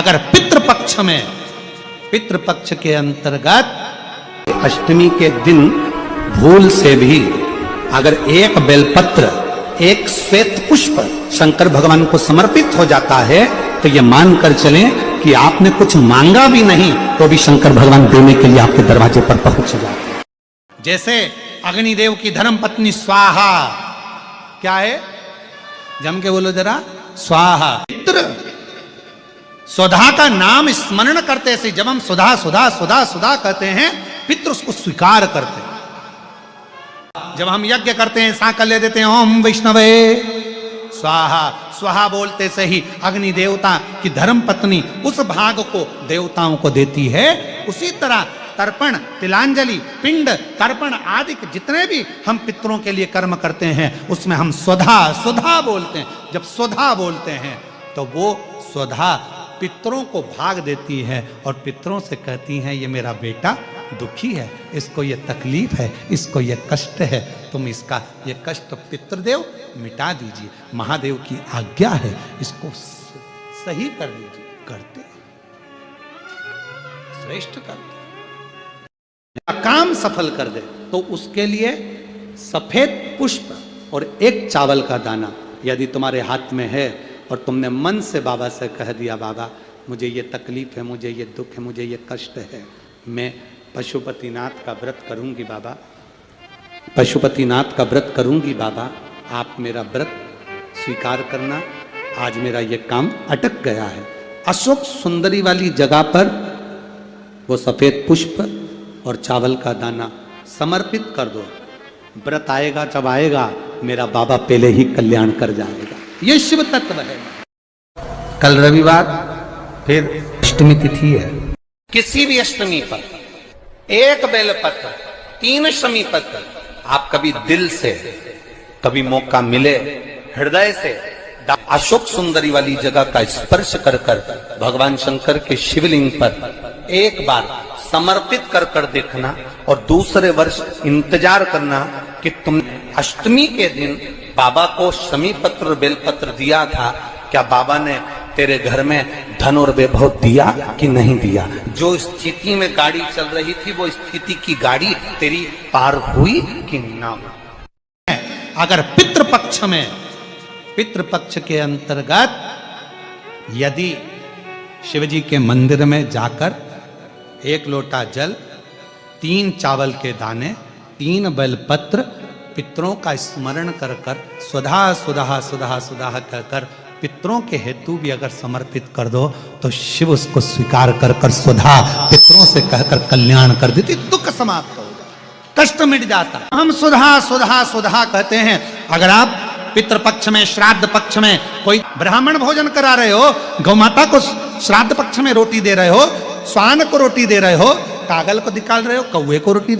अगर पितृपक्ष के अंतर्गत अष्टमी के दिन भूल से भी अगर एक बेलपत्र, एक श्वेत पुष्प शंकर भगवान को समर्पित हो जाता है तो ये मानकर चलें कि आपने कुछ मांगा भी नहीं तो भी शंकर भगवान देने के लिए आपके दरवाजे पर पहुंच जाते हैं। जैसे अग्निदेव की धर्म पत्नी स्वाहा, क्या है? जम के बोलो जरा, स्वाहा। पितृ सुधा का नाम स्मरण करते से जब हम सुधा सुधा सुधा सुधा कहते हैं, पितृ उसको स्वीकार करते हैं। जब हम यज्ञ करते हैं, सांकल्य देते हैं, ओम वैष्णवे स्वाहा, स्वाहा बोलते से ही अग्नि देवता की धर्म पत्नी उस भाग को देवताओं को देती है। उसी तरह तर्पण, तिलांजलि, पिंड तर्पण आदि के जितने भी हम पितरों के लिए कर्म करते हैं उसमें हम स्वधा स्वधा बोलते हैं। जब स्वधा बोलते हैं तो वो स्वधा पितरों को भाग देती है और पितरों से कहती हैं ये मेरा बेटा दुखी है, इसको ये तकलीफ है, इसको ये कष्ट है, तुम इसका ये कष्ट पितृदेव मिटा दीजिए, महादेव की आज्ञा है, इसको सही कर दीजिए। करते श्रेष्ठ करते काम सफल कर दे तो उसके लिए सफेद पुष्प और एक चावल का दाना यदि तुम्हारे हाथ में है और तुमने मन से बाबा से कह दिया, बाबा मुझे ये तकलीफ है, मुझे ये दुख है, मुझे ये कष्ट है, मैं पशुपतिनाथ का व्रत करूंगी बाबा, पशुपतिनाथ का व्रत करूंगी बाबा, आप मेरा व्रत स्वीकार करना, आज मेरा ये काम अटक गया है। अशोक सुंदरी वाली जगह पर वो सफेद पुष्प और चावल का दाना समर्पित कर दो। व्रत आएगा जब आएगा मेरा बाबा पहले ही कल्याण कर जाएगा। ये शिव तत्व है। कल रविवार फिर अष्टमी तिथि है। किसी भी अष्टमी पर एक बेलपत्र, 3 शमी पत्र, आप कभी दिल से, कभी मौका मिले हृदय से अशोक सुंदरी वाली जगह का स्पर्श कर कर भगवान शंकर के शिवलिंग पर एक बार समर्पित कर कर देखना और दूसरे वर्ष इंतजार करना कि तुम अष्टमी के दिन बाबा को शमी पत्र बेलपत्र दिया था, क्या बाबा ने तेरे घर में धन और वैभव दिया कि नहीं दिया? जो स्थिति में गाड़ी चल रही थी वो स्थिति की गाड़ी तेरी पार हुई कि ना हुई? अगर पितृपक्ष के अंतर्गत यदि शिवजी के मंदिर में जाकर 1 लोटा जल, 3 चावल के दाने, 3 बेलपत्र पितरों का स्मरण कर कर सुधा सुधा सुधा सुधा कहकर पितरों के हेतु भी अगर समर्पित कर दो तो शिव उसको स्वीकार कर कर सुधा पितरों से कहकर कल्याण कर देती, दुख समाप्त हो जाता, कष्ट मिट जाता। हम सुधा सुधा सुधा कहते हैं। अगर आप पितृपक्ष में, श्राद्ध पक्ष में कोई ब्राह्मण भोजन करा रहे हो, गौ माता को श्राद्ध पक्ष में रोटी दे रहे हो, स्वान को रोटी दे रहे हो, कागल को निकाल रहे हो, कौवे को रोटी